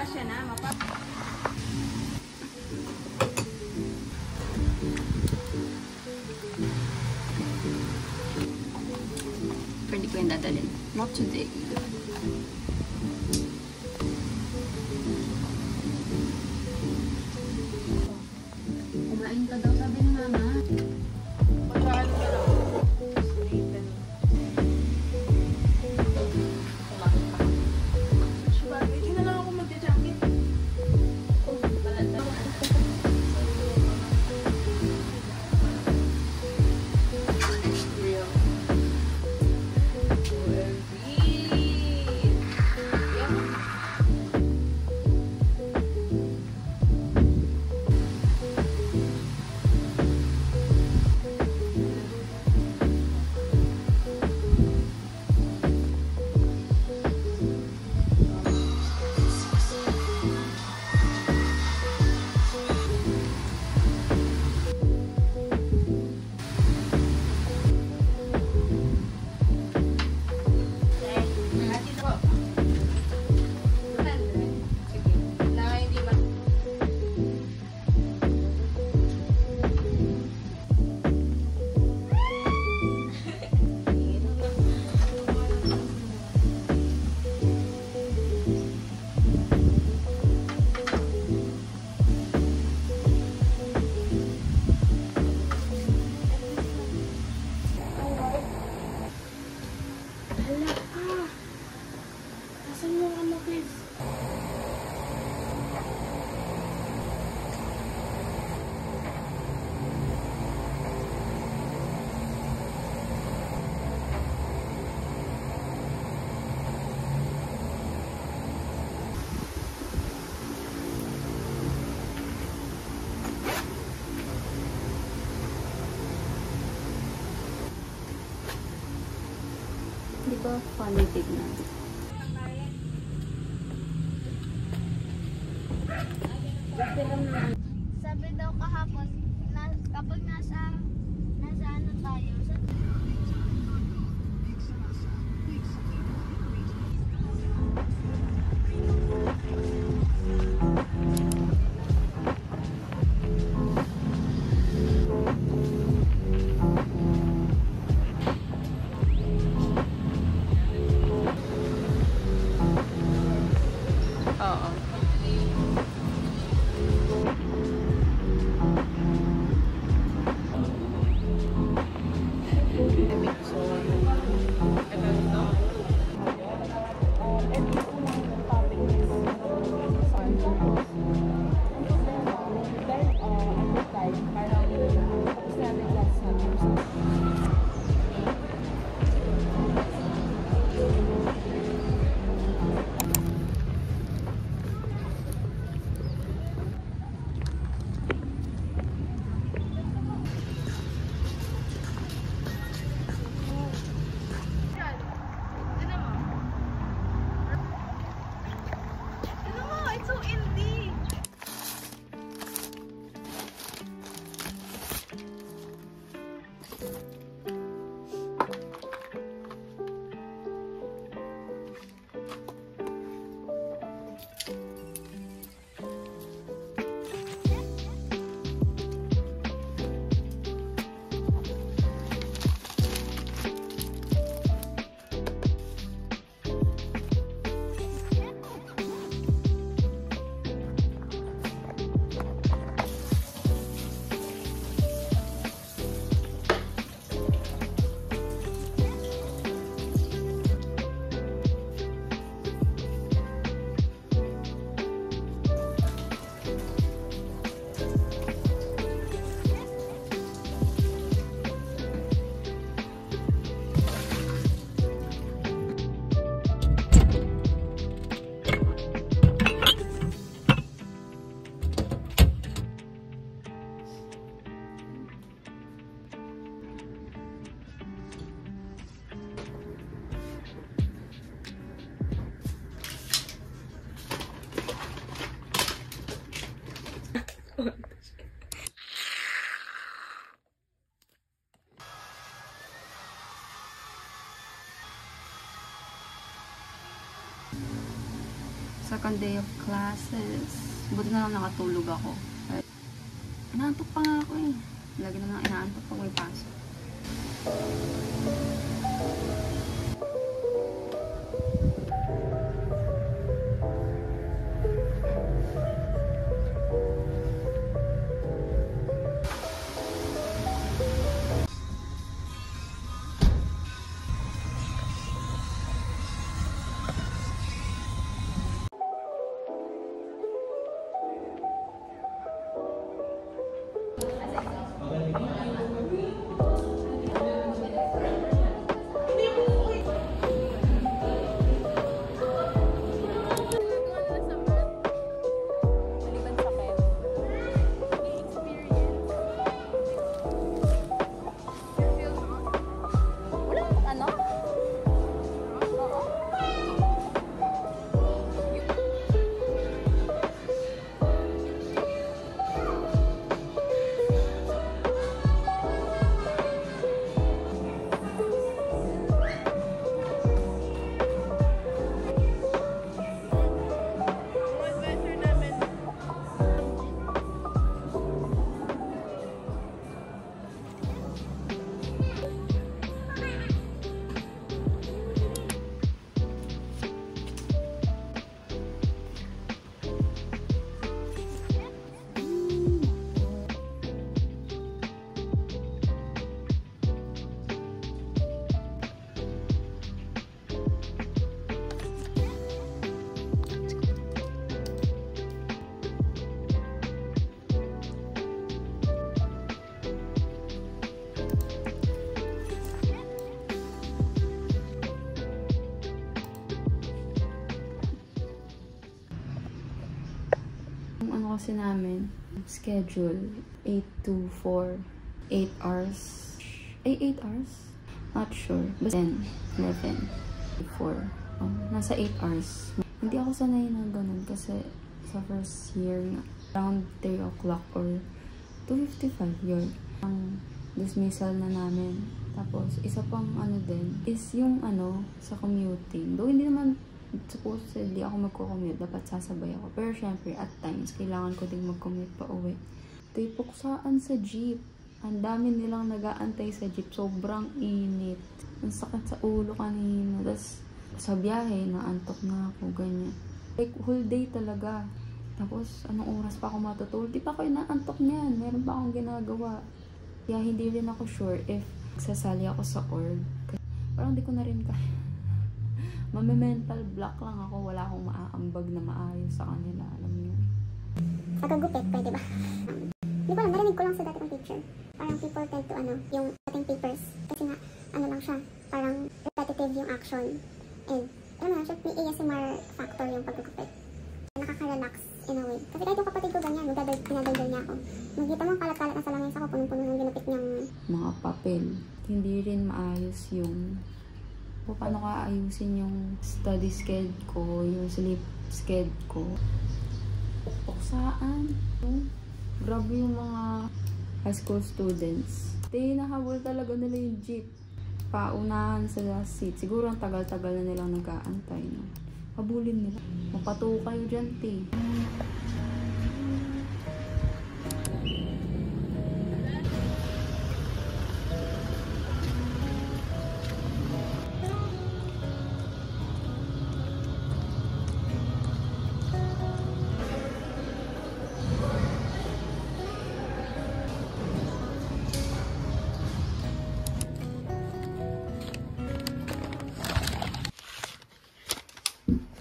siya na, Pwede ko yung dadalhin. Not today. Kumain ka daw, sabi ni Mama. Pagkaan ka lang. Hindi na lang ako magja-jacket. Di ba funny tignan? Sabi daw kahapon, kapag nasa ano tayo, Sa Second day of classes. Buti na lang nakatulog ako. Inaantok pa nga ako eh. Lagi na lang inaantok pag may pasok. Ano kasi namin, schedule 8 to 4, 8 hours. Ay, 8 hours? Not sure. But 10, 11, 4. Nasa 8 hours. Hindi ako sanay na ganun kasi sa first year nga, around 3 o'clock or 2:55 yun. Ang dismissal na namin. Tapos, isa pang ano din, is yung ano, sa commuting. Though hindi naman supposedly ako magko-commute, dapat sasabay ako. Pero syempre, at times, kailangan ko ding mag-commute pa uwi. Ito'y puksaan sa jeep. Ang dami nilang nag-aantay sa jeep. Sobrang init. Ang sakit sa ulo kanina. Tapos, sa biyahe, naantok na ako, ganyan. Like, whole day talaga. Tapos, anong oras pa ako matutulog? Di pa ako inaantok niyan. Meron pa akong ginagawa. Kaya hindi rin ako sure if sasali ako sa org. Parang di ko na rin kaya. Mame-mental block lang ako. Wala akong maaambag na maayos sa kanila. Alam niyo. Pagkagupit, pwede ba? Di ba lang, narinig ko lang sa dati kong teacher. Parang people tend to yung dating papers. Kasi nga, lang siya. Parang repetitive yung action. And, siya, may ASMR factor yung pagkagupit. Nakaka-relax in a way. Kasi kahit yung kapatid ko ganyan, pinadaldal niya ako. Magkita mo ang kalat-kalat na sa langis ako, punong-puno ng ginupit niyang mga papel. Hindi rin maayos yung paano ka ayusin yung study schedule ko, yung sleep schedule ko. Puksaan. Grabe yung mga high school students. Nahabol talaga nila yung jeep. Paunahan sa seat. Siguro ang tagal-tagal na nilang nag-aantay. No? Habulin nila. Mapato kayo dyan, te.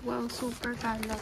Wow, super kalat.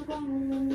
Hanggang